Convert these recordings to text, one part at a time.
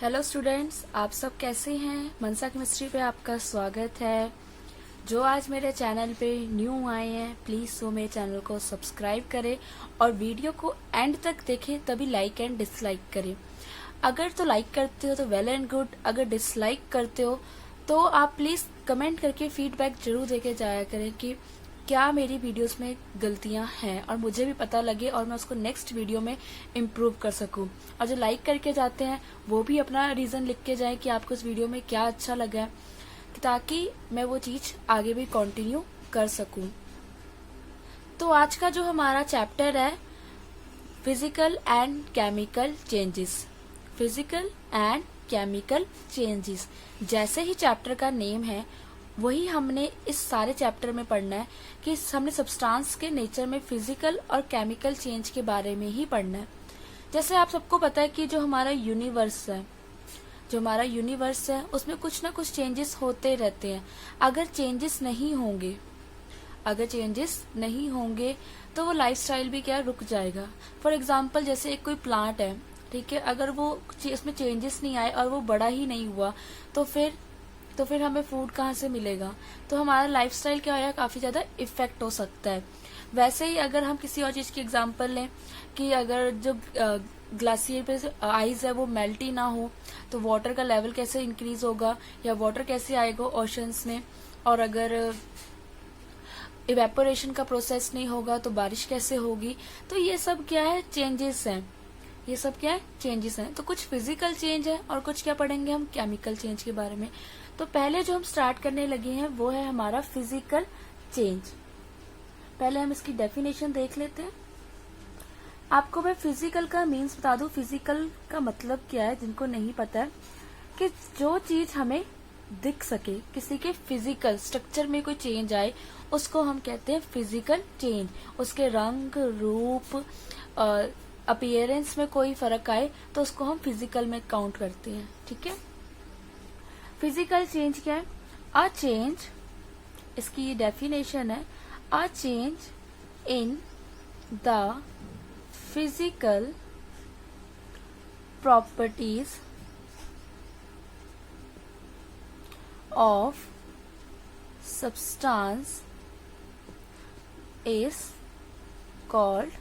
Hello students, आप सब कैसे हैं। मनसा केमिस्ट्री पे आपका स्वागत है। जो आज मेरे चैनल पे न्यू आए हैं, प्लीज़ वो मेरे चैनल को सब्सक्राइब करें और वीडियो को एंड तक देखें, तभी लाइक एंड डिसलाइक करें। अगर तो लाइक करते हो तो वेल एंड गुड, अगर डिसलाइक करते हो तो आप प्लीज़ कमेंट करके फीडबैक जरूर देके जाया करें कि क्या मेरी वीडियोस में गलतियां हैं और मुझे भी पता लगे और मैं उसको नेक्स्ट वीडियो में इम्प्रूव कर सकूं। और जो लाइक करके जाते हैं वो भी अपना रीज़न लिख के जाएं कि आपको इस वीडियो में क्या अच्छा लगा है, ताकि मैं वो चीज़ आगे भी कंटिन्यू कर सकूं। तो आज का जो हमारा चैप्टर है physical and chemical changes. Physical and chemical changes, जैसे ही चैप्टर का नेम है वही हमने इस सारे चैप्टर में पढ़ना है कि हमने सब्सटेंस के नेचर में फिजिकल और केमिकल चेंज के बारे में ही पढ़ना है। जैसे आप सबको पता है कि जो हमारा यूनिवर्स है उसमें कुछ ना कुछ चेंजेस होते रहते हैं। अगर चेंजेस नहीं होंगे तो वो लाइफस्टाइल भी क्या रुक जाएगा। फॉर एग्जाम्पल जैसे एक कोई प्लांट है, ठीक है, अगर वो उसमें चेंजेस नहीं आए और वो बड़ा ही नहीं हुआ तो फिर हमें फूड कहाँ से मिलेगा। तो हमारा लाइफस्टाइल क्या होगा, काफी ज्यादा इफेक्ट हो सकता है। वैसे ही अगर हम किसी और चीज की एग्जांपल लें कि अगर जो ग्लासियर पे आइस है वो मेल्ट ही ना हो तो वाटर का लेवल कैसे इंक्रीज होगा या वाटर कैसे आएगा ओशंस में, और अगर इवेपोरेशन का प्रोसेस नहीं होगा तो बारिश कैसे होगी। तो ये सब क्या है, चेंजेस हैं। तो कुछ फिजिकल चेंज है और कुछ क्या पढ़ेंगे हम, केमिकल चेंज के बारे में। तो पहले जो हम स्टार्ट करने लगे हैं वो है हमारा फिजिकल चेंज। पहले हम इसकी डेफिनेशन देख लेते हैं। आपको मैं फिजिकल का मीन्स बता दूं। फिजिकल का मतलब क्या है, जिनको नहीं पता है, कि जो चीज हमें दिख सके, किसी के फिजिकल स्ट्रक्चर में कोई चेंज आए, उसको हम कहते हैं फिजिकल चेंज। उसके रंग रूप अपीयरेंस में कोई फर्क आए तो उसको हम फिजिकल में काउंट करते हैं। ठीक है, फिजिकल चेंज क्या है, अ चेंज, इसकी डेफिनेशन है, a change in the physical properties of substance is called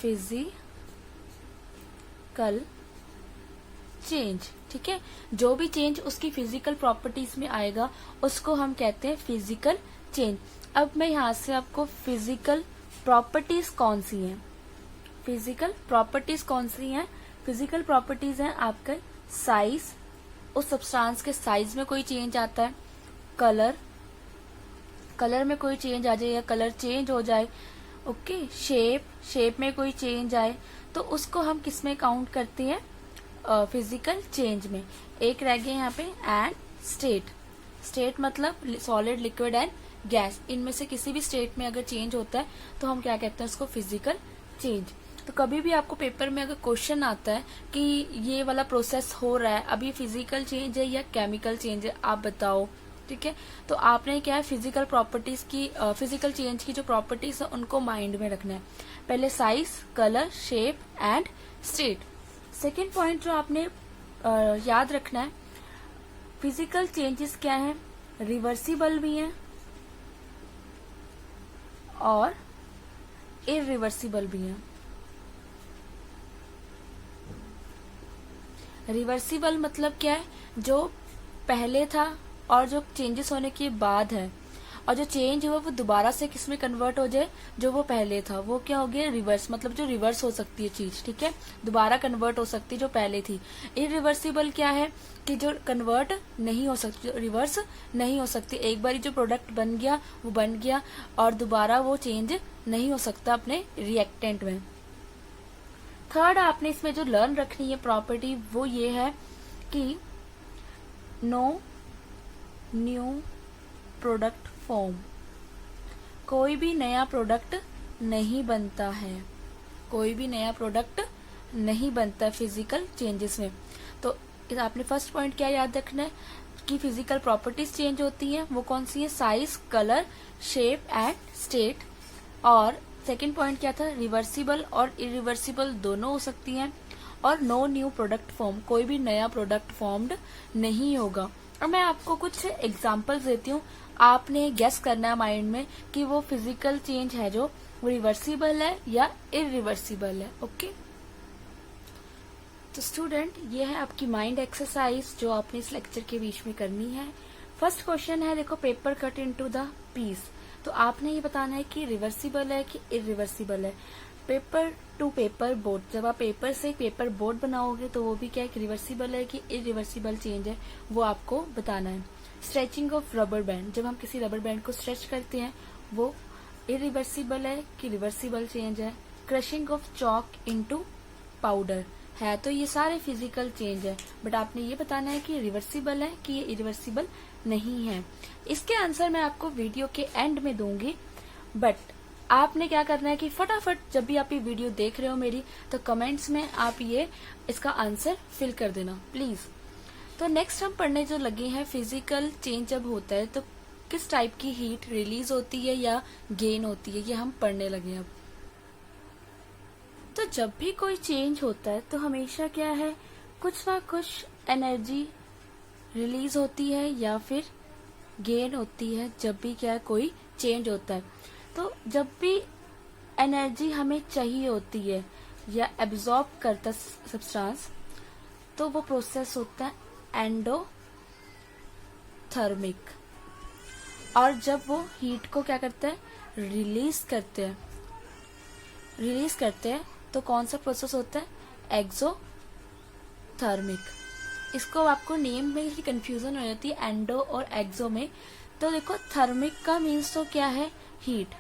physical change. ठीक है, जो भी चेंज उसकी फिजिकल प्रॉपर्टीज में आएगा उसको हम कहते हैं फिजिकल चेंज। अब मैं यहाँ से आपको फिजिकल प्रॉपर्टीज कौन सी हैं, फिजिकल प्रॉपर्टीज हैं आपका साइज, उस सब्सटेंस के साइज में कोई चेंज आता है, कलर में कोई चेंज आ जाए या कलर चेंज हो जाए, ओके, शेप में कोई चेंज आए तो उसको हम किस में काउंट करते हैं, फिजिकल चेंज में। एक रह गए यहाँ पे एंड स्टेट मतलब सॉलिड, लिक्विड एंड गैस। इनमें से किसी भी स्टेट में अगर चेंज होता है तो हम क्या कहते हैं उसको फिजिकल चेंज। तो कभी भी आपको पेपर में अगर क्वेश्चन आता है कि ये वाला प्रोसेस हो रहा है, अब ये फिजिकल चेंज है या केमिकल चेंज है, आप बताओ। ठीक है, तो आपने क्या है, फिजिकल चेंज की जो प्रॉपर्टीज है उनको माइंड में रखना है। पहले size, colour, shape and state. Second point जो आपने याद रखना है, फिजिकल चेंजेस क्या है, रिवर्सिबल भी हैं और इरिवर्सिबल भी हैं। रिवर्सिबल मतलब क्या है, जो पहले था और जो चेंजेस होने के बाद है, और जो चेंज हुआ वो दोबारा से किस में कन्वर्ट हो जाए, जो वो पहले था वो क्या हो गया, रिवर्स, मतलब जो रिवर्स हो सकती है चीज। ठीक है, दोबारा कन्वर्ट हो सकती है जो पहले थी। इरिवर्सिबल क्या है, कि जो कन्वर्ट नहीं हो सकती, रिवर्स नहीं हो सकती। एक बार जो प्रोडक्ट बन गया वो बन गया और दोबारा वो चेंज नहीं हो सकता अपने रिएक्टेंट में। थर्ड आपने इसमें जो लर्न रखनी है प्रॉपर्टी, वो ये है कि नो न्यू प्रोडक्ट फॉर्म, कोई भी नया प्रोडक्ट नहीं बनता है, फिजिकल चेंजेस में। तो आपने फर्स्ट पॉइंट क्या याद रखना है कि फिजिकल प्रॉपर्टीज चेंज होती हैं, वो कौन सी है, size, colour, shape and state. और सेकेंड पॉइंट क्या था, रिवर्सिबल और इरिवर्सिबल दोनों हो सकती हैं। और नो न्यू प्रोडक्ट फॉर्म, कोई भी नया प्रोडक्ट फॉर्म्ड नहीं होगा। और मैं आपको कुछ एग्जांपल्स देती हूँ, आपने गेस करना है माइंड में कि वो फिजिकल चेंज है जो वो रिवर्सिबल है या इरिवर्सिबल है। ओके, तो स्टूडेंट ये है आपकी माइंड एक्सरसाइज जो आपने इस लेक्चर के बीच में करनी है। फर्स्ट क्वेश्चन है, देखो, paper cut into the piece. तो आपने ये बताना है कि रिवर्सिबल है कि इरिवर्सिबल है। पेपर टू पेपर बोर्ड, जब आप पेपर से पेपर बोर्ड बनाओगे तो वो भी क्या है, रिवर्सिबल है कि इरिवर्सिबल चेंज है, वो आपको बताना है। स्ट्रेचिंग ऑफ रबर बैंड, जब हम किसी रबर बैंड को स्ट्रेच करते हैं वो इरिवर्सिबल है कि रिवर्सिबल चेंज है। Crushing of chalk into powder है, तो ये सारे फिजिकल चेंज है, बट आपने ये बताना है कि रिवर्सिबल है कि ये इरिवर्सिबल नहीं है। इसके आंसर मैं आपको वीडियो के एंड में दूंगी, बट आपने क्या करना है कि फटाफट जब भी आप ये वीडियो देख रहे हो मेरी, तो कमेंट्स में आप ये इसका आंसर फिल कर देना प्लीज। तो नेक्स्ट हम पढ़ने जो लगे हैं, फिजिकल चेंज जब होता है तो किस टाइप की हीट रिलीज होती है या गेन होती है, ये हम पढ़ने लगे हैं अब। तो जब भी कोई चेंज होता है तो हमेशा क्या है, कुछ ना कुछ एनर्जी रिलीज होती है या फिर गेन होती है जब भी क्या है कोई चेंज होता है। तो जब भी एनर्जी हमें चाहिए होती है या एब्जॉर्ब करता सब्सटेंस, तो वो प्रोसेस होता है एंडोथर्मिक। और जब वो हीट को क्या करते हैं, रिलीज करते हैं तो कौन सा प्रोसेस होता है, एक्सोथर्मिक। इसको आपको नेम में ही कंफ्यूजन हो जाती है एंडो और एक्सो में। तो देखो, थर्मिक का मीन्स तो क्या है, हीट।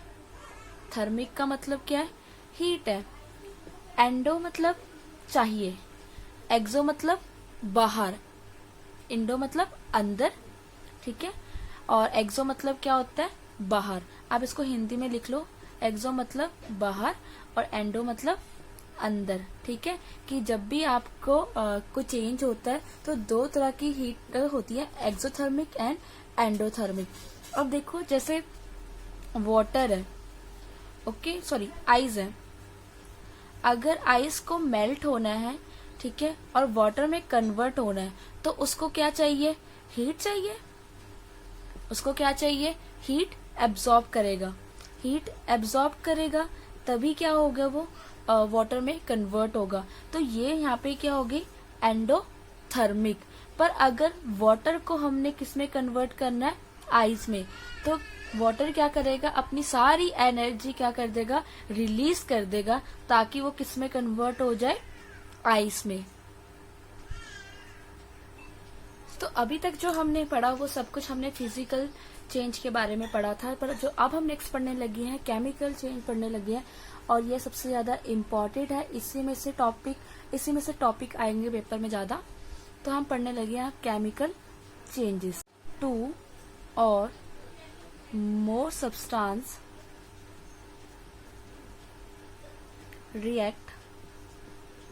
थर्मिक का मतलब क्या है, हीट है। एंडो मतलब चाहिए, एक्सो मतलब बाहर, इंडो मतलब अंदर, ठीक है, और एक्सो मतलब क्या होता है, बाहर। आप इसको हिंदी में लिख लो, एक्सो मतलब बाहर और एंडो मतलब अंदर, ठीक है। कि जब भी आपको कोई चेंज होता है तो दो तरह की हीट होती है, एक्सोथर्मिक एंड एंडोथर्मिक। अब देखो, जैसे वाटर है, ओके, सॉरी, आइस है। अगर आइस को मेल्ट होना है, ठीक है, और वाटर में कन्वर्ट होना है, तो उसको क्या चाहिए, हीट चाहिए। उसको क्या चाहिए, हीट एब्जॉर्ब करेगा। हीट एब्जॉर्ब करेगा तभी क्या होगा, वो वाटर में कन्वर्ट होगा। तो ये यहाँ पे क्या होगी, एंडोथर्मिक। पर अगर वाटर को हमने किस में कन्वर्ट करना है, आइस में, तो वाटर क्या करेगा, अपनी सारी एनर्जी क्या कर देगा, रिलीज कर देगा, ताकि वो किस में कन्वर्ट हो जाए, आइस में। तो अभी तक जो हमने पढ़ा वो सब कुछ हमने फिजिकल चेंज के बारे में पढ़ा था, पर जो अब हम नेक्स्ट पढ़ने लगे हैं, केमिकल चेंज पढ़ने लगे हैं, और ये सबसे ज्यादा इम्पोर्टेंट है। इसी में से टॉपिक आएंगे पेपर में ज्यादा। तो हम पढ़ने लगे हैं केमिकल चेंजेस। 2 और मोर सब्सटेंस रिएक्ट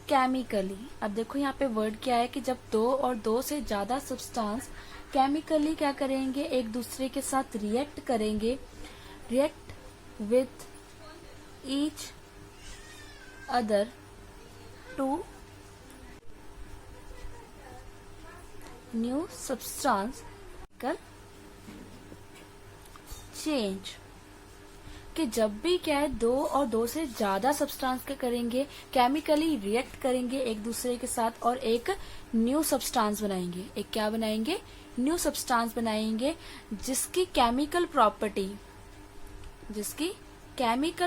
केमिकली। अब देखो यहाँ पे वर्ड क्या है कि जब 2 और 2 से ज्यादा सब्सटेंस केमिकली क्या करेंगे, एक दूसरे के साथ रिएक्ट करेंगे, react with each other to new substance कर चेंज। कि जब भी क्या है, 2 और 2 से ज्यादा सब्सटेंस क्या करेंगे, केमिकली रिएक्ट करेंगे एक दूसरे के साथ और एक न्यू सब्सटेंस बनाएंगे। एक क्या बनाएंगे, न्यू सब्सटेंस बनाएंगे, जिसकी केमिकल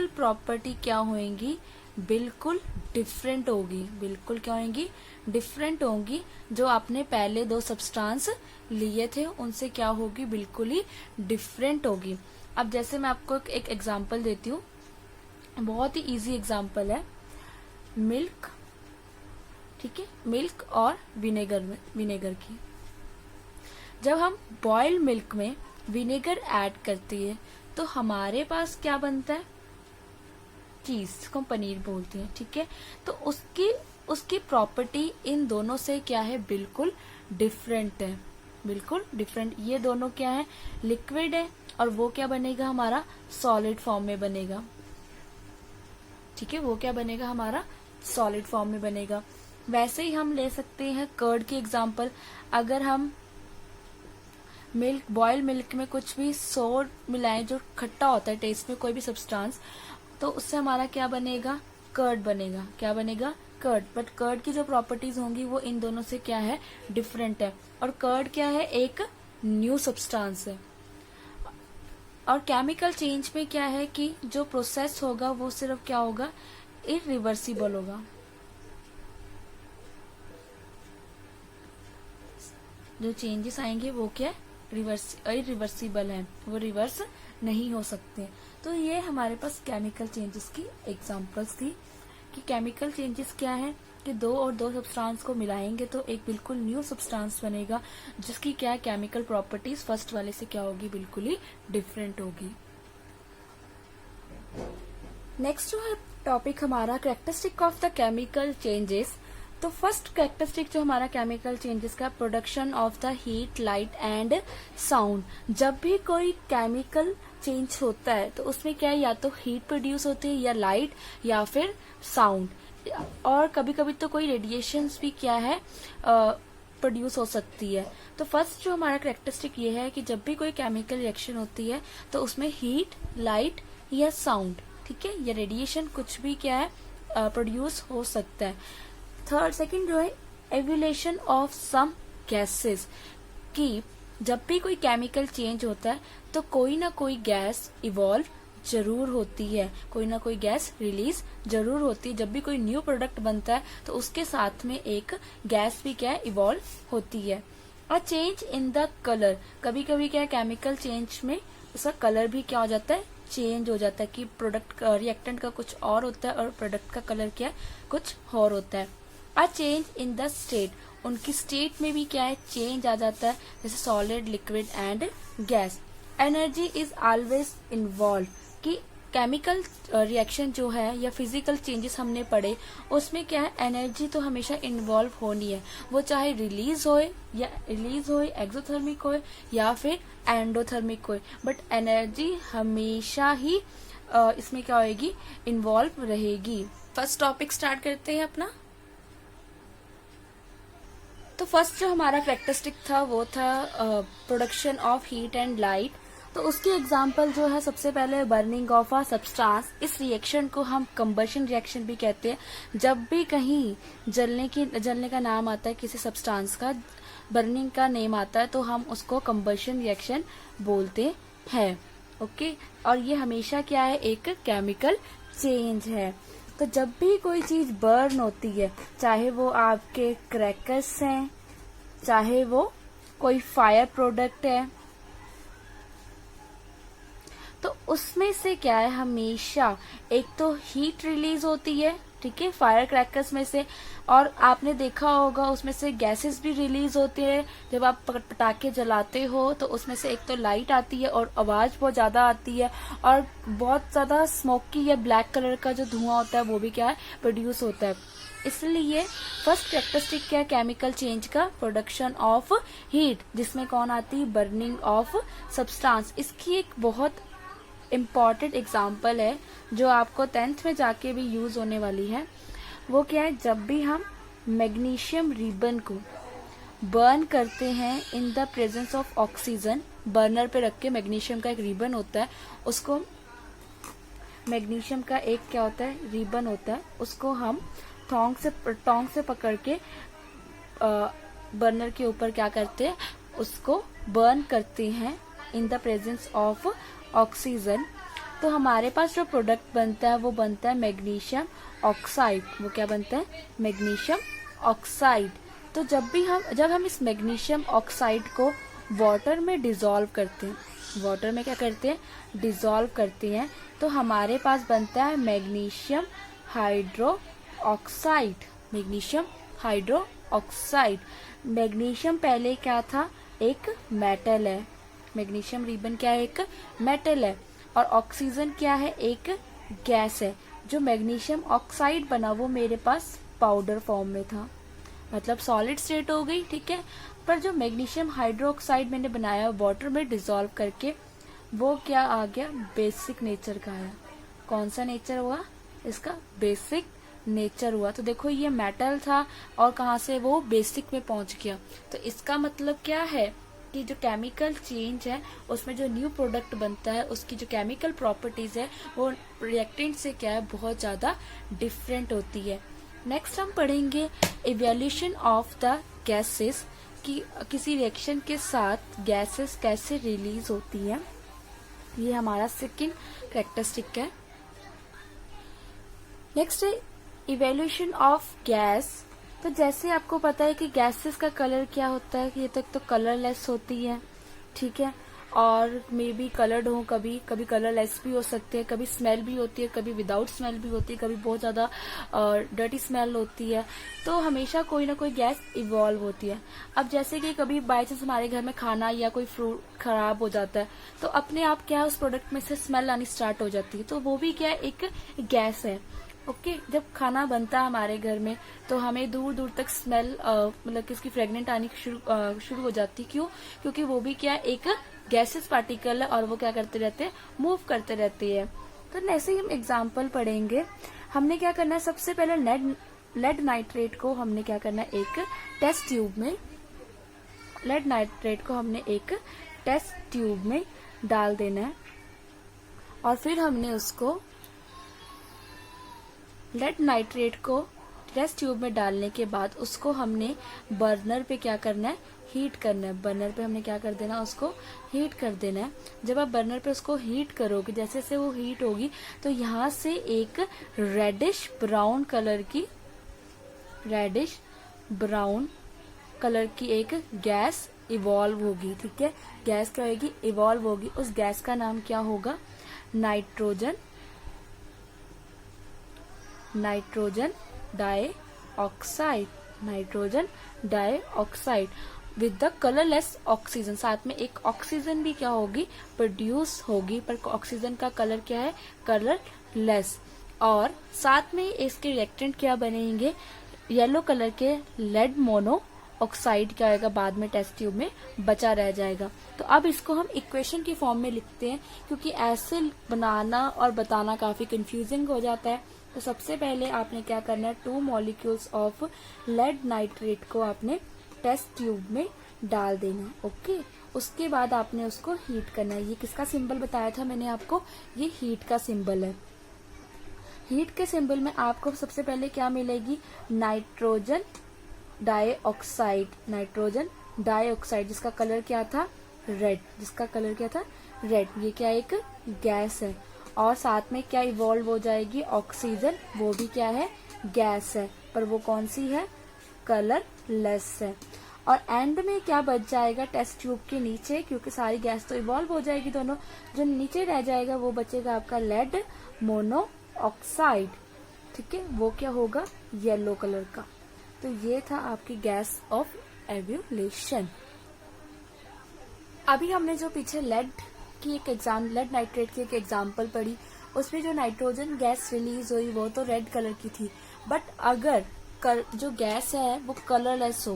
प्रॉपर्टी क्या होंगी, बिल्कुल डिफरेंट होगी। बिल्कुल क्या होंगी, डिफरेंट होंगी। जो आपने पहले 2 सब्सटेंस लिए थे उनसे क्या होगी, बिल्कुल ही डिफरेंट होगी। अब जैसे मैं आपको एक एग्जांपल देती हूँ, बहुत ही इजी एग्जांपल है, मिल्क, ठीक है, मिल्क और विनेगर की। जब हम बॉइल्ड मिल्क में विनेगर ऐड करते हैं तो हमारे पास क्या बनता है, चीज, जिसको हम पनीर बोलते हैं, ठीक है। तो उसकी प्रॉपर्टी इन दोनों से क्या है, बिल्कुल डिफरेंट है, बिल्कुल डिफरेंट। ये दोनों क्या है, लिक्विड है, और वो क्या बनेगा, हमारा सॉलिड फॉर्म में बनेगा, ठीक है। वो क्या बनेगा, हमारा सॉलिड फॉर्म में बनेगा। वैसे ही हम ले सकते हैं कर्ड की एग्जांपल। अगर हम बॉयल मिल्क में कुछ भी सोड मिलाएं जो खट्टा होता है टेस्ट में, कोई भी सब्सटेंस, तो उससे हमारा क्या बनेगा, कर्ड बनेगा। क्या बनेगा, कर्ड। बट कर्ड की जो प्रॉपर्टीज होंगी वो इन दोनों से क्या है, डिफरेंट है। और कर्ड क्या है, एक न्यू सब्सटेंस है। और केमिकल चेंज में क्या है कि जो प्रोसेस होगा वो सिर्फ क्या होगा, इरिवर्सिबल होगा। जो चेंजेस आएंगे वो क्या, इरिवर्सिबल है, वो रिवर्स नहीं हो सकते। तो ये हमारे पास केमिकल चेंजेस की एग्जांपल्स थी कि केमिकल चेंजेस क्या है कि दो और दो सब्सटेंस को मिलाएंगे तो एक बिल्कुल न्यू सब्सटेंस बनेगा जिसकी क्या केमिकल प्रॉपर्टीज फर्स्ट वाले से क्या होगी, बिल्कुल ही डिफरेंट होगी। नेक्स्ट जो है टॉपिक हमारा characteristic of the chemical changes. तो फर्स्ट कैरेक्टरिस्टिक जो हमारा केमिकल चेंजेस का, production of the heat, light and sound. जब भी कोई केमिकल चेंज होता है तो उसमें क्या है, या तो हीट प्रोड्यूस होती है या लाइट या फिर साउंड, और कभी कभी तो कोई रेडिएशंस भी क्या है प्रोड्यूस हो सकती है। तो फर्स्ट जो हमारा कैरेक्टरिस्टिक ये है कि जब भी कोई केमिकल रिएक्शन होती है तो उसमें हीट, लाइट या साउंड, ठीक है, या रेडिएशन कुछ भी क्या है प्रोड्यूस हो सकता है। सेकंड जो है एवोल्यूशन ऑफ सम गैसेस, कि जब भी कोई केमिकल चेंज होता है तो कोई ना कोई गैस इवॉल्व जरूर होती है, कोई ना कोई गैस रिलीज जरूर होती है। जब भी कोई न्यू प्रोडक्ट बनता है तो उसके साथ में एक गैस भी क्या है, इवॉल्व होती है। A change in the colour, कभी कभी क्या है केमिकल चेंज में उसका कलर भी क्या हो जाता है, चेंज हो जाता है, कि प्रोडक्ट रिएक्टेंट का कुछ और होता है और प्रोडक्ट का कलर क्या है, कुछ और होता है। A change in the state, उनकी स्टेट में भी क्या है, चेंज आ जाता है, जैसे solid, liquid and gas. Energy is always involve, कि केमिकल रिएक्शन जो है या फिजिकल चेंजेस हमने पढ़े उसमें क्या है, एनर्जी तो हमेशा इन्वॉल्व होनी है, वो चाहे रिलीज होए एक्सोथर्मिक होए या फिर एंडोथर्मिक होए, बट एनर्जी हमेशा ही इसमें क्या होएगी, इन्वॉल्व रहेगी। फर्स्ट टॉपिक स्टार्ट करते हैं अपना। तो फर्स्ट जो हमारा कैरेक्टरिस्टिक था वो था production of heat and light. तो उसकी एग्जांपल जो है, सबसे पहले बर्निंग ऑफ अ सब्सटेंस। इस रिएक्शन को हम कंबशन रिएक्शन भी कहते हैं। जब भी कहीं जलने का नाम आता है, किसी सब्सटेंस का बर्निंग का नेम आता है तो हम उसको कंबशन रिएक्शन बोलते हैं। ओके, और ये हमेशा क्या है, एक केमिकल चेंज है। तो जब भी कोई चीज बर्न होती है, चाहे वो आपके क्रैकर्स हैं, चाहे वो कोई फायर प्रोडक्ट है, तो उसमें से क्या है, हमेशा एक तो हीट रिलीज होती है, ठीक है, फायर क्रैकर्स में से, और आपने देखा होगा उसमें से गैसेस भी रिलीज होती है। जब आप पटाखे जलाते हो तो उसमें से एक तो लाइट आती है और आवाज बहुत ज्यादा आती है, और बहुत ज्यादा स्मोकी या ब्लैक कलर का जो धुआं होता है वो भी क्या है, प्रोड्यूस होता है। इसलिए फर्स्ट कैरेक्टरिस्टिक क्या है केमिकल चेंज का, प्रोडक्शन ऑफ हीट, जिसमें कौन आती है, बर्निंग ऑफ सब्सटेंस। इसकी एक बहुत इम्पॉर्टेंट एग्जाम्पल है जो आपको 10th में जाके भी यूज होने वाली है। वो क्या है, जब भी हम मैग्नीशियम रिबन को बर्न करते हैं in the presence of oxygen, burner पे रख के मैग्नीशियम का एक रिबन होता है, उसको मैग्नीशियम का एक क्या होता है, रिबन होता है, उसको हम टोंग से पकड़ के बर्नर के ऊपर क्या करते हैं, उसको बर्न करते हैं in the presence of oxygen. तो हमारे पास जो प्रोडक्ट बनता है वो बनता है मैग्नीशियम ऑक्साइड। वो क्या बनता है, मैग्नीशियम ऑक्साइड। तो जब हम इस मैग्नीशियम ऑक्साइड को वाटर में डिसॉल्व करते हैं, वाटर में क्या करते हैं, डिसॉल्व करते हैं, तो हमारे पास बनता है magnesium hydro oxide. Magnesium hydro oxide. Magnesium पहले क्या था, एक मेटल है, मैग्नीशियम रिबन क्या है, एक मेटल है, और ऑक्सीजन क्या है, एक गैस है। जो मैग्नीशियम ऑक्साइड बना वो मेरे पास पाउडर फॉर्म में था, मतलब सॉलिड स्टेट हो गई, ठीक है। पर जो मैग्नीशियम हाइड्रोक्साइड मैंने बनाया वाटर में डिसॉल्व करके, वो क्या आ गया, बेसिक नेचर का आया। कौन सा नेचर हुआ इसका, बेसिक नेचर हुआ। तो देखो ये मेटल था और कहाँ से वो बेसिक में पहुंच गया। तो इसका मतलब क्या है कि जो केमिकल चेंज है उसमें जो न्यू प्रोडक्ट बनता है उसकी जो केमिकल प्रॉपर्टीज है वो रिएक्टेंट से क्या है बहुत ज्यादा डिफरेंट होती है। नेक्स्ट हम पढ़ेंगे इवोल्यूशन ऑफ द गैसेस कि किसी रिएक्शन के साथ गैसेस कैसे रिलीज होती है। ये हमारा सेकंड कैरेक्टरिस्टिक है। नेक्स्ट है इवोल्यूशन ऑफ गैस। तो जैसे आपको पता है कि गैसेस का कलर क्या होता है कि ये तक तो कलरलेस होती है, ठीक है, और मे बी कलर्ड हो, कभी कभी कलरलेस भी हो सकते हैं, कभी स्मेल भी होती है, कभी विदाउट स्मेल भी होती है, कभी बहुत ज्यादा डर्टी स्मेल होती है। तो हमेशा कोई ना कोई गैस इवॉल्व होती है। अब जैसे कि कभी बाई चांस हमारे घर में खाना या कोई फ्रूट खराब हो जाता है तो अपने आप क्या है उस प्रोडक्ट में से स्मेल आनी स्टार्ट हो जाती है, तो वो भी क्या है एक गैस है। ओके जब खाना बनता है हमारे घर में तो हमें दूर दूर तक स्मेल मतलब कि इसकी फ्रेगनेंट आनी शुरू हो जाती है। क्यों? क्योंकि वो भी क्या एक गैसेस पार्टिकल है और वो क्या करते रहते हैं, मूव करते रहते हैं। तो ऐसे ही हम एग्जाम्पल पढ़ेंगे। हमने क्या करना है, सबसे पहले लेड नाइट्रेट को हमने क्या करना है, एक टेस्ट ट्यूब में लेड नाइट्रेट को हमने एक टेस्ट ट्यूब में डाल देना है और फिर हमने उसको लेड नाइट्रेट को टेस्ट ट्यूब में डालने के बाद उसको हमने बर्नर पे क्या करना है, हीट करना है। बर्नर पे हमने क्या कर देना, उसको हीट कर देना है। जब आप बर्नर पे उसको हीट करोगे, जैसे जैसे वो हीट होगी तो यहाँ से एक रेडिश ब्राउन कलर की एक गैस इवॉल्व होगी, ठीक है। गैस क्या होगी, इवॉल्व होगी। उस गैस का नाम क्या होगा, nitrogen dioxide with the colourless oxygen. साथ में एक ऑक्सीजन भी क्या होगी, प्रोड्यूस होगी, पर ऑक्सीजन का कलर क्या है, कलरलेस। और साथ में इसके रिएक्टेंट क्या बनेंगे, येलो कलर के लेड मोनो ऑक्साइड क्या होगा, बाद में टेस्ट ट्यूब में बचा रह जाएगा। तो अब इसको हम इक्वेशन की फॉर्म में लिखते हैं क्योंकि ऐसे बनाना और बताना काफी कंफ्यूजिंग हो जाता है। तो सबसे पहले आपने क्या करना है, 2 मॉलिक्यूल्स ऑफ लेड नाइट्रेट को आपने टेस्ट ट्यूब में डाल देना है। ओके उसके बाद आपने उसको हीट करना है। ये किसका सिंबल बताया था मैंने आपको, ये हीट का सिंबल है। हीट के सिंबल में आपको सबसे पहले क्या मिलेगी, नाइट्रोजन डाइऑक्साइड जिसका कलर क्या था, रेड। ये क्या एक गैस है। और साथ में क्या इवॉल्व हो जाएगी, ऑक्सीजन, वो भी क्या है, गैस है, पर वो कौन सी है, कलरलेस है। और एंड में क्या बच जाएगा टेस्ट ट्यूब के नीचे, क्योंकि सारी गैस तो इवॉल्व हो जाएगी दोनों, जो नीचे रह जाएगा वो बचेगा आपका लेड मोनो ऑक्साइड, ठीक है, वो क्या होगा, येलो कलर का। तो ये था आपकी गैस ऑफ एवोल्यूशन। अभी हमने जो पीछे लेड नाइट्रेट की एक एग्जाम्पल पढ़ी, उसमें जो नाइट्रोजन गैस रिलीज हुई वो तो रेड कलर की थी, बट अगर जो गैस है वो कलरलेस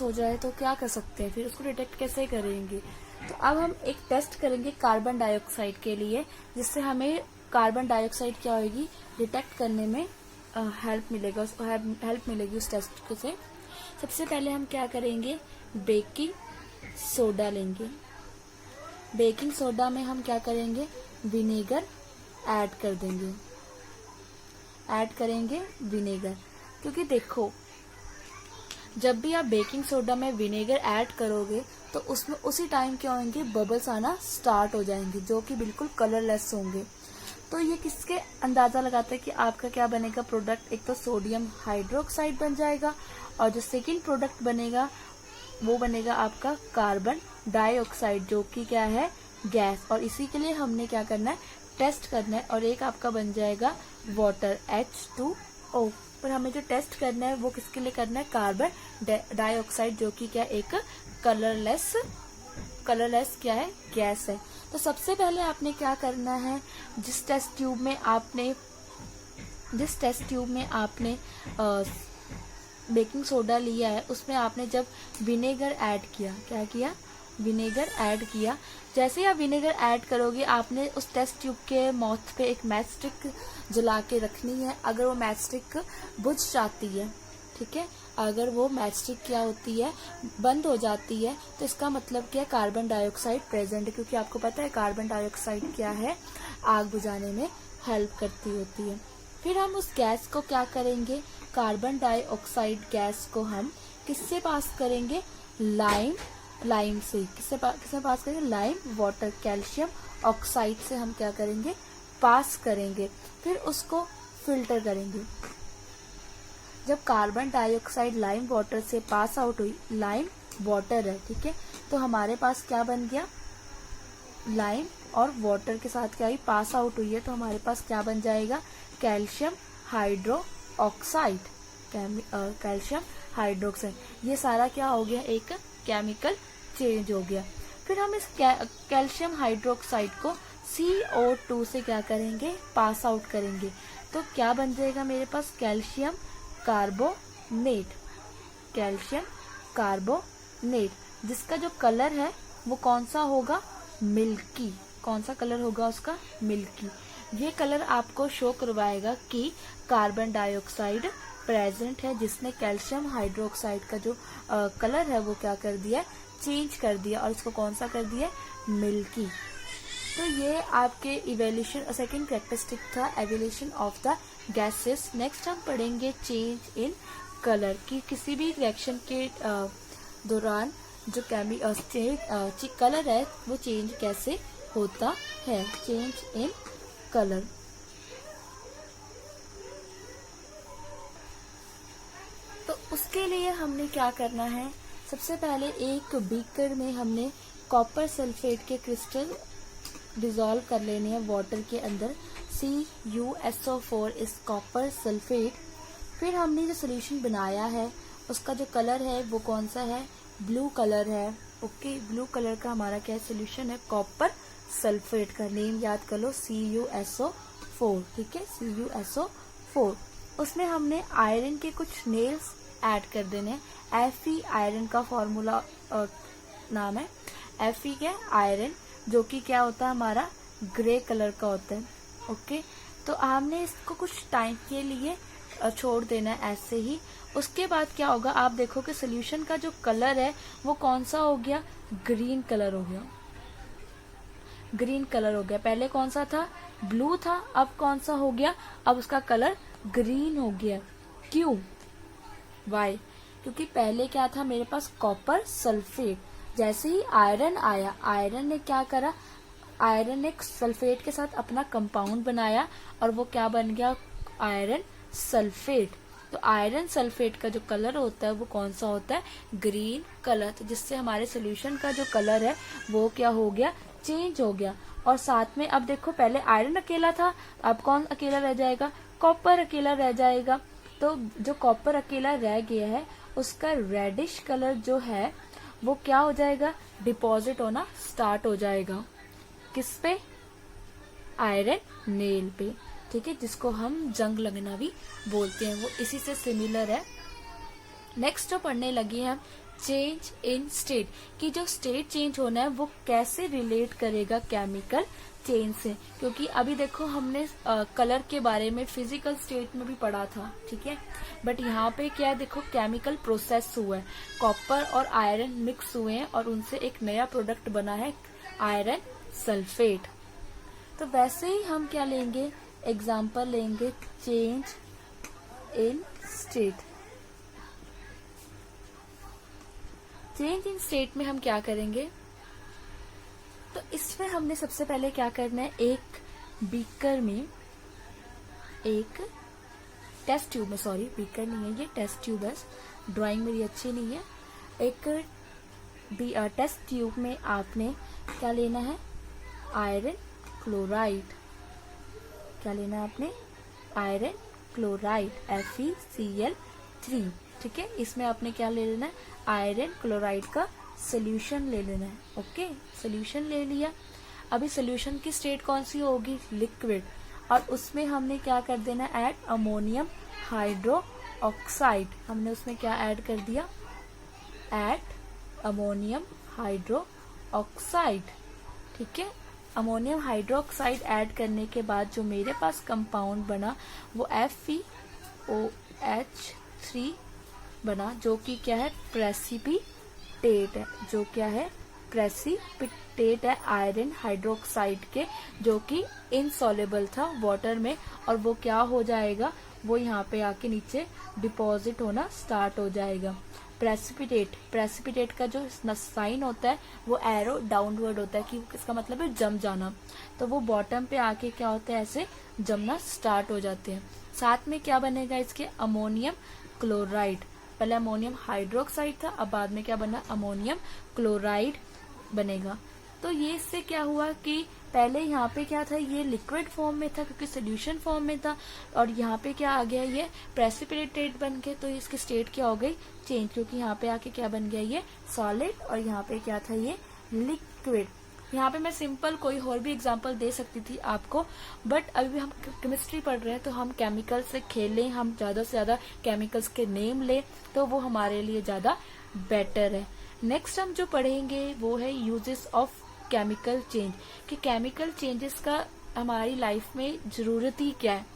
हो जाए तो क्या कर सकते हैं, फिर उसको डिटेक्ट कैसे करेंगे। तो अब हम एक टेस्ट करेंगे कार्बन डाइऑक्साइड के लिए, जिससे हमें कार्बन डाइऑक्साइड क्या होगी, डिटेक्ट करने में हेल्प मिलेगी उस टेस्ट से। सबसे पहले हम क्या करेंगे, बेकिंग सोडा लेंगे। बेकिंग सोडा में हम क्या करेंगे, विनेगर ऐड करेंगे विनेगर। क्योंकि देखो जब भी आप बेकिंग सोडा में विनेगर ऐड करोगे तो उसमें उसी टाइम क्या होंगे, बबल्स आना स्टार्ट हो जाएंगे जो कि बिल्कुल कलरलेस होंगे। तो ये किसके अंदाजा लगाता है कि आपका क्या बनेगा प्रोडक्ट, एक तो सोडियम हाइड्रोक्साइड बन जाएगा और जो सेकंड प्रोडक्ट बनेगा वो बनेगा आपका कार्बन डाइऑक्साइड, जो कि क्या है, गैस। और इसी के लिए हमने क्या करना है, टेस्ट करना है। और एक आपका बन जाएगा वाटर H2O। पर हमें जो टेस्ट करना है वो किसके लिए करना है, कार्बन डाइऑक्साइड, जो कि क्या एक कलरलेस क्या है, गैस है। तो सबसे पहले आपने क्या करना है, जिस टेस्ट ट्यूब में आपने बेकिंग सोडा लिया है उसमें आपने जब विनेगर ऐड किया, क्या किया, विनेगर ऐड किया। जैसे ही आप विनेगर ऐड करोगे आपने उस टेस्ट ट्यूब के माउथ पे एक मैच स्टिक जला के रखनी है। अगर वो मैच स्टिक बुझ जाती है, ठीक है, अगर वो मैच स्टिक क्या होती है, बंद हो जाती है, तो इसका मतलब क्या है, कार्बन डाइऑक्साइड प्रेजेंट है। क्योंकि आपको पता है कार्बन डाइऑक्साइड क्या है, आग बुझाने में हेल्प करती होती है। फिर हम उस गैस को क्या करेंगे, कार्बन डाइऑक्साइड गैस को हम किससे पास करेंगे, लाइम से। किससे पास करेंगे, लाइम वाटर, कैल्शियम ऑक्साइड से हम क्या करेंगे, पास करेंगे। फिर उसको फिल्टर करेंगे। जब कार्बन डाइऑक्साइड लाइम वाटर से पास आउट हुई, लाइम वाटर है, ठीक है, तो हमारे पास क्या बन गया, लाइम और वाटर के साथ क्या हुई, पास आउट हुई है, तो हमारे पास क्या बन जाएगा, calcium hydro oxide, calcium hydroxide. ये सारा क्या हो गया, एक केमिकल चेंज हो गया। फिर हम इस कैल्शियम हाइड्रोक्साइड को CO2 से क्या करेंगे, पास आउट करेंगे। तो क्या बन जाएगा मेरे पास, कैल्शियम कार्बोनेट, कैल्शियम कार्बोनेट, जिसका जो कलर है वो कौन सा होगा, मिल्की। कौन सा कलर होगा उसका, मिल्की। ये कलर आपको शो करवाएगा कि कार्बन डाइऑक्साइड प्रेजेंट है, जिसने कैल्शियम हाइड्रोक्साइड का जो कलर है वो क्या कर दिया, चेंज कर दिया, और इसको कौन सा कर दिया, मिल्की। तो ये आपके इवोल्यूशन, सेकंड कैरेक्टरिस्टिक था evolution of the gases. Next हम पढ़ेंगे चेंज इन कलर, कि किसी भी रिएक्शन के दौरान जो कलर है वो चेंज कैसे होता है, चेंज इन कलर। तो उसके लिए हमने क्या करना है, सबसे पहले एक बीकर में हमने कॉपर सल्फेट के क्रिस्टल डिसॉल्व कर लेने हैं वाटर के अंदर, CuSO4 इस कॉपर सल्फेट। फिर हमने जो सोल्यूशन बनाया है उसका जो कलर है वो कौन सा है, ब्लू कलर है। ओके, ब्लू कलर का हमारा क्या सोल्यूशन है, कॉपर सल्फेट का नेम याद कर लो, CuSO4, ठीक है, CuSO4। उसमें हमने आयरन के कुछ नेल्स ऐड कर देने हैं। Fe आयरन का फॉर्मूला नाम है, Fe क्या, आयरन, जो कि क्या होता है हमारा, ग्रे कलर का होता है। ओके, तो हमने इसको कुछ टाइम के लिए छोड़ देना है ऐसे ही। उसके बाद क्या होगा, आप देखो कि सोल्यूशन का जो कलर है वो कौन सा हो गया, ग्रीन कलर हो गया, ग्रीन कलर हो गया। पहले कौन सा था, ब्लू था, अब कौन सा हो गया, अब उसका कलर ग्रीन हो गया। क्यों, वाई, क्योंकि पहले क्या था मेरे पास, कॉपर सल्फेट। जैसे ही आयरन आया, आयरन ने क्या करा, आयरन ने सल्फेट के साथ अपना कंपाउंड बनाया और वो क्या बन गया, आयरन सल्फेट। तो आयरन सल्फेट का जो कलर होता है वो कौन सा होता है, ग्रीन कलर। तो जिससे हमारे सोल्यूशन का जो कलर है वो क्या हो गया, चेंज हो गया। और साथ में अब देखो, पहले आयरन अकेला था, अब कौन अकेला रह जाएगा, कॉपर अकेला रह जाएगा। तो जो कॉपर अकेला रह गया है उसका रेडिश कलर जो है वो क्या हो जाएगा, डिपॉजिट होना स्टार्ट हो जाएगा, किस पे, आयरन नेल पे, ठीक है, जिसको हम जंग लगना भी बोलते हैं, वो इसी से सिमिलर है। नेक्स्ट जो पढ़ने लगे हैं, चेंज इन स्टेट, कि जो स्टेट चेंज होना है वो कैसे रिलेट करेगा केमिकल चेंज से। क्योंकि अभी देखो हमने कलर के बारे में फिजिकल स्टेट में भी पढ़ा था, ठीक है, बट यहाँ पे क्या है, देखो केमिकल प्रोसेस हुआ है, कॉपर और आयरन मिक्स हुए हैं और उनसे एक नया प्रोडक्ट बना है, आयरन सल्फेट। तो वैसे ही हम क्या लेंगे, एग्जाम्पल लेंगे change in state. Change in state में हम क्या करेंगे, तो इसमें हमने सबसे पहले क्या करना है, एक बीकर में, एक टेस्ट ट्यूब में, सॉरी बीकर नहीं है ये, टेस्ट ट्यूब है, ड्राइंग मेरी अच्छी नहीं है। एक टेस्ट ट्यूब में आपने क्या लेना है, आयरन क्लोराइड, क्या लेना है आपने, आयरन क्लोराइड, FeCl3, ठीक है, इसमें आपने क्या ले लेना है, आयरन क्लोराइड का सोल्यूशन ले लेना है। ओके, सोल्यूशन ले लिया। अभी सोल्यूशन की स्टेट कौन सी होगी, लिक्विड, और उसमें हमने क्या कर देना, ऐड अमोनियम हाइड्रो ऑक्साइड। हमने उसमें क्या ऐड कर दिया, ऐड अमोनियम हाइड्रो ऑक्साइड, ठीक है। अमोनियम हाइड्रोक्साइड ऐड करने के बाद जो मेरे पास कंपाउंड बना वो FeOH3 बना, जो कि क्या है, प्रेसिपिटेट है, जो क्या है, प्रेसिपिटेट है आयरन हाइड्रोक्साइड के, जो कि इनसॉल्युबल था वाटर में, और वो क्या हो जाएगा, वो यहाँ पे आके नीचे डिपॉजिट होना स्टार्ट हो जाएगा। प्रेसिपिटेट का जो साइन होता है वो एरो डाउनवर्ड होता है, कि इसका मतलब है जम जाना, तो वो बॉटम पे आके क्या होता है, ऐसे जमना स्टार्ट हो जाते हैं। साथ में क्या बनेगा इसके, अमोनियम क्लोराइड। पहले अमोनियम हाइड्रोक्साइड था, अब बाद में क्या बना, अमोनियम क्लोराइड बनेगा। तो ये इससे क्या हुआ कि पहले यहाँ पे क्या था, ये लिक्विड फॉर्म में था क्योंकि सोल्यूशन फॉर्म में था, और यहाँ पे क्या आ गया, ये प्रेसिपिटेट बन के, तो इसकी स्टेट क्या हो गई, चेंज, क्योंकि यहाँ पे आके क्या बन गया, ये सॉलिड, और यहाँ पे क्या था, ये लिक्विड। यहाँ पे मैं सिंपल कोई और भी एग्जांपल दे सकती थी आपको, बट अभी हम केमिस्ट्री पढ़ रहे हैं तो हम केमिकल से खेलें, हम ज्यादा से ज्यादा केमिकल्स के नेम लें, तो वो हमारे लिए ज्यादा बेटर है। नेक्स्ट हम जो पढ़ेंगे वो है यूजेस ऑफ केमिकल चेंज, कि केमिकल चेंजेस का हमारी लाइफ में जरूरत ही क्या है।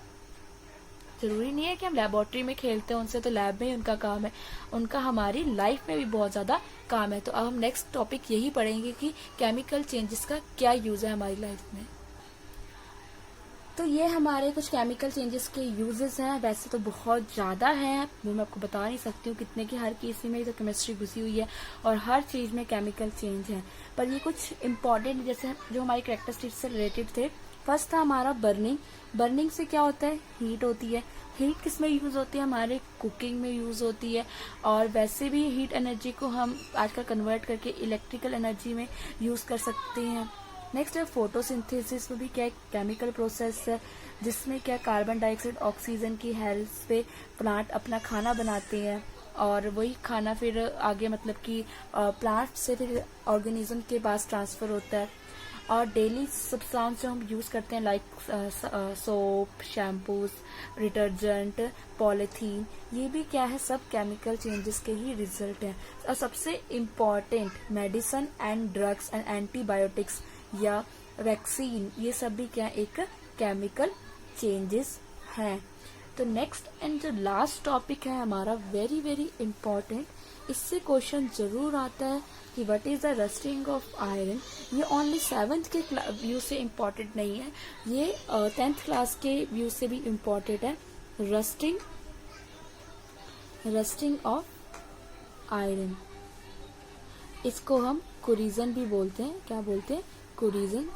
जरूरी नहीं है कि हम लेबोरेटरी में खेलते हैं उनसे, तो लैब में ही उनका काम है, उनका हमारी लाइफ में भी बहुत ज्यादा काम है। तो अब हम नेक्स्ट टॉपिक यही पढ़ेंगे कि केमिकल चेंजेस का क्या यूज है हमारी लाइफ में। तो ये हमारे कुछ केमिकल चेंजेस के यूजेस हैं, वैसे तो बहुत ज्यादा हैं, वो मैं आपको बता नहीं सकती हूँ कितने की, हर किसी में तो केमिस्ट्री घुसी हुई है और हर चीज में केमिकल चेंज है, पर ये कुछ इम्पोर्टेंट जैसे जो हमारी कैरेक्टरिस्टिक्स से रिलेटेड थे। फर्स्ट था हमारा बर्निंग। बर्निंग से क्या होता है, हीट होती है। हीट किस में यूज होती है, हमारे कुकिंग में यूज होती है, और वैसे भी हीट एनर्जी को हम आजकल कन्वर्ट करके इलेक्ट्रिकल एनर्जी में यूज कर सकते हैं। नेक्स्ट है फोटोसिंथेसिस, में भी क्या केमिकल प्रोसेस है जिसमें क्या कार्बन डाइऑक्साइड ऑक्सीजन की हेल्प पे प्लांट अपना खाना बनाते हैं, और वही खाना फिर आगे मतलब कि प्लांट से फिर ऑर्गेनिज्म के पास ट्रांसफर होता है। और डेली सब्सटेंस जो हम यूज करते हैं like soap, shampoos, detergent, polythene, ये भी क्या है, सब केमिकल चेंजेस के ही रिजल्ट हैं। और सबसे important medicine and drugs and antibiotics या वैक्सीन, ये सब भी क्या एक केमिकल चेंजेस हैं। तो नेक्स्ट एंड जो लास्ट टॉपिक है हमारा वेरी वेरी इम्पोर्टेंट, इससे क्वेश्चन जरूर आता है कि what is the rusting of iron. ये ओनली 7th के व्यू से इम्पोर्टेंट नहीं है, ये 10th क्लास के व्यू से भी इम्पोर्टेंट है। रस्टिंग ऑफ आयरन, इसको हम कोरिजन भी बोलते हैं। क्या बोलते हैं, कोरिजन।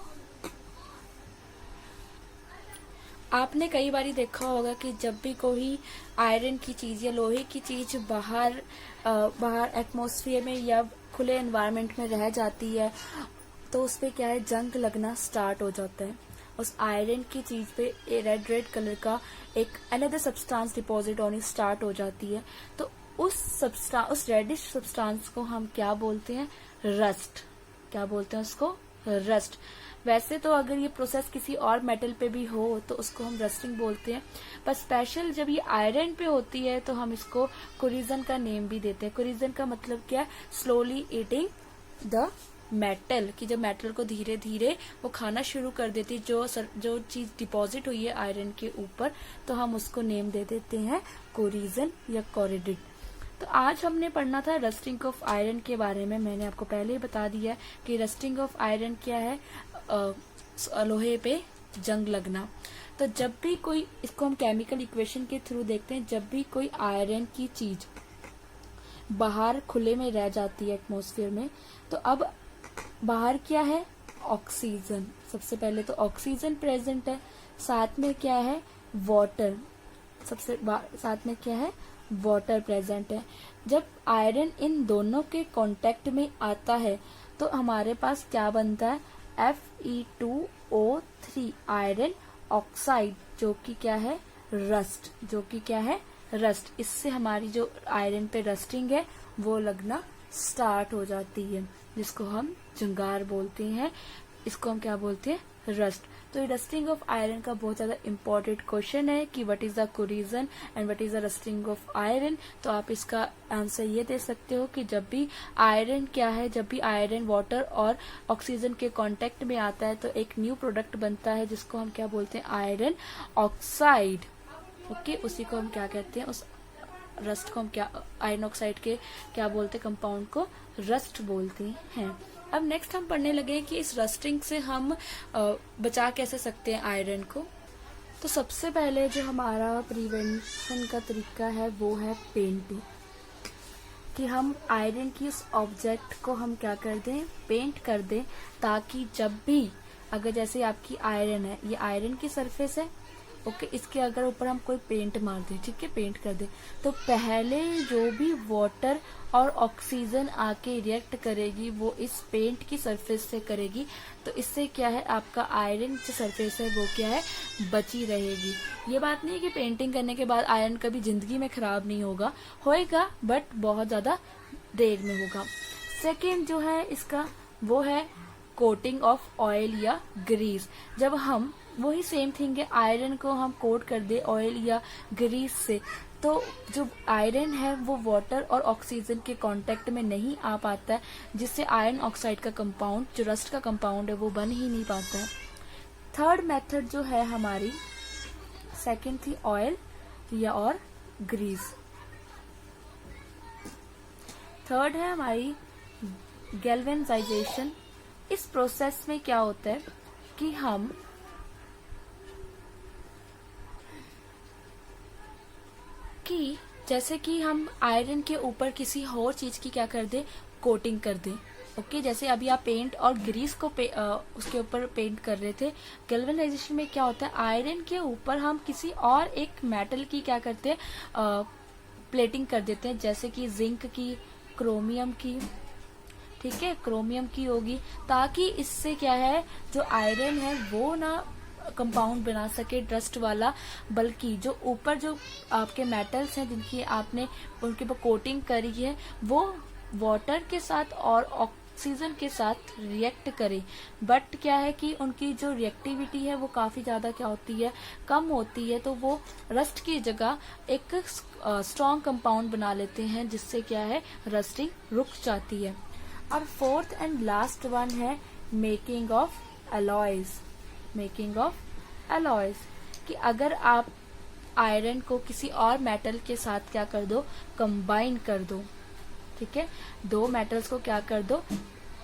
आपने कई बारी देखा होगा कि जब भी कोई आयरन की चीज या लोहे की चीज बाहर एटमॉस्फेयर में या खुले एनवायरनमेंट में रह जाती है तो उस पे क्या है, जंग लगना स्टार्ट हो जाता है। उस आयरन की चीज पे रेड कलर का एक अनदर सब्सटेंस डिपॉजिट होनी स्टार्ट हो जाती है, तो उस रेडिश सब्सटेंस को हम क्या बोलते हैं, रस्ट। क्या बोलते हैं उसको, रस्ट। वैसे तो अगर ये प्रोसेस किसी और मेटल पे भी हो तो उसको हम रस्टिंग बोलते हैं, पर स्पेशल जब ये आयरन पे होती है तो हम इसको कोरिजन का नेम भी देते हैं। कोरिजन का मतलब क्या है, स्लोली ईटिंग द मेटल, कि जब मेटल को धीरे धीरे वो खाना शुरू कर देती है, जो चीज डिपॉजिट हुई है आयरन के ऊपर, तो हम उसको नेम दे देते हैं कोरिजन या कोरिडिट। तो आज हमने पढ़ना था रस्टिंग ऑफ आयरन के बारे में। मैंने आपको पहले ही बता दिया कि रस्टिंग ऑफ आयरन क्या है, लोहे पे जंग लगना। तो जब भी कोई, इसको हम केमिकल इक्वेशन के थ्रू देखते हैं, जब भी कोई आयरन की चीज बाहर खुले में रह जाती है एटमॉस्फेयर में, तो अब बाहर क्या है, ऑक्सीजन। सबसे पहले तो ऑक्सीजन प्रेजेंट है, साथ में क्या है, वाटर। साथ में क्या है, वाटर प्रेजेंट है। जब आयरन इन दोनों के कांटेक्ट में आता है तो हमारे पास क्या बनता है, Fe2O3 आयरन ऑक्साइड, जो कि क्या है, रस्ट। जो कि क्या है, रस्ट। इससे हमारी जो आयरन पे रस्टिंग है वो लगना स्टार्ट हो जाती है, जिसको हम जंगार बोलते हैं। इसको हम क्या बोलते हैं, रस्ट। तो ये रस्टिंग ऑफ आयरन का बहुत ज्यादा इंपॉर्टेंट क्वेश्चन है कि what is the corrosion and what is the rusting of iron. तो आप इसका आंसर ये दे सकते हो कि जब भी आयरन क्या है, जब भी आयरन वाटर और ऑक्सीजन के कांटेक्ट में आता है तो एक न्यू प्रोडक्ट बनता है जिसको हम क्या बोलते हैं, आयरन ऑक्साइड। ओके, उसी को हम क्या कहते हैं, उस रस्ट को हम क्या, आयरन ऑक्साइड के क्या बोलते हैं, कंपाउंड को रस्ट बोलते हैं। अब नेक्स्ट हम पढ़ने लगे हैं कि इस रस्टिंग से हम बचा कैसे सकते हैं आयरन को। तो सबसे पहले जो हमारा प्रिवेंशन का तरीका है वो है पेंटिंग, कि हम आयरन की उस ऑब्जेक्ट को हम क्या कर दें, पेंट कर दें, ताकि जब भी अगर जैसे आपकी आयरन है, ये आयरन की सरफेस है, ओके, इसके अगर ऊपर हम कोई पेंट मार दें, ठीक है, पेंट कर दें, तो पहले जो भी वाटर और ऑक्सीजन आके रिएक्ट करेगी वो इस पेंट की सरफेस से करेगी। तो इससे क्या है, आपका आयरन जो सरफेस है वो क्या है, बची रहेगी। ये बात नहीं है कि पेंटिंग करने के बाद आयरन कभी जिंदगी में खराब नहीं होगा, होएगा बट बहुत ज्यादा देर में होगा। सेकेंड जो है इसका वो है कोटिंग ऑफ ऑयल या ग्रीस। जब हम वही सेम थिंग है, आयरन को हम कोट कर दे ऑयल या ग्रीस से, तो जो आयरन है वो वाटर और ऑक्सीजन के कांटेक्ट में नहीं आ पाता है, जिससे आयरन ऑक्साइड का कंपाउंड, जो रस्ट का कंपाउंड है, वो बन ही नहीं पाता है। थर्ड मेथड जो है हमारी, सेकंड थी ऑयल या और ग्रीस, थर्ड है हमारी गैल्वेनाइजेशन। इस प्रोसेस में क्या होता है कि हम जैसे कि हम आयरन के ऊपर किसी और चीज की क्या कर दे, कोटिंग कर दे। ओके, जैसे अभी आप पेंट और ग्रीस को उसके ऊपर पेंट कर रहे थे। गैल्वेनाइजेशन में क्या होता है, आयरन के ऊपर हम किसी और एक मेटल की क्या करते हैं, प्लेटिंग कर देते हैं, जैसे कि जिंक की, क्रोमियम की, ठीक है, क्रोमियम की होगी, ताकि इससे क्या है, जो आयरन है वो ना कंपाउंड बना सके डस्ट वाला, बल्कि जो ऊपर जो आपके मेटल्स हैं जिनकी आपने उनके ऊपर कोटिंग करी है वो वाटर के साथ और ऑक्सीजन के साथ रिएक्ट करे। बट क्या है कि उनकी जो रिएक्टिविटी है वो काफी ज्यादा क्या होती है, कम होती है, तो वो रस्ट की जगह एक स्ट्रॉन्ग कंपाउंड बना लेते हैं, जिससे क्या है, रस्टिंग रुक जाती है। और फोर्थ एंड लास्ट वन है making of alloys. Making of alloys, कि अगर आप आयरन को किसी और मेटल के साथ क्या कर दो, कंबाइन कर दो, ठीक है, दो मेटल्स को क्या कर दो,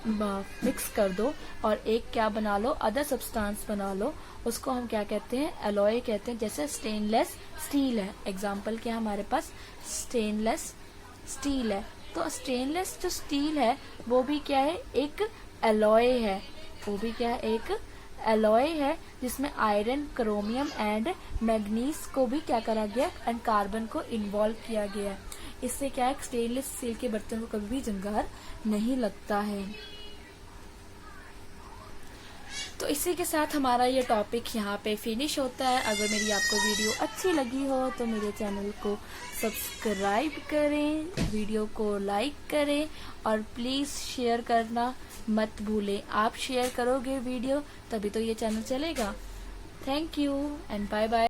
मिक्स कर दो और एक क्या बना लो, अदर सब्सटेंस बना लो, उसको हम क्या कहते हैं, अलॉय कहते हैं। जैसे स्टेनलेस स्टील है, एग्जांपल क्या हमारे पास, स्टेनलेस स्टील है, तो स्टेनलेस जो स्टील है वो भी क्या है, एक अलॉय है, वो भी क्या है, एक अलॉय है, जिसमें आयरन, क्रोमियम एंड मैग्नीज को भी क्या करा गया, एंड कार्बन को इन्वॉल्व किया गया है। इससे क्या है, स्टेनलेस स्टील के बर्तन को कभी भी जंगार नहीं लगता है। तो इसी के साथ हमारा ये टॉपिक यहाँ पे फिनिश होता है। अगर मेरी आपको वीडियो अच्छी लगी हो तो मेरे चैनल को सब्सक्राइब करें, वीडियो को लाइक करें और प्लीज शेयर करना मत भूलें। आप शेयर करोगे वीडियो तभी तो ये चैनल चलेगा। Thank you and bye bye.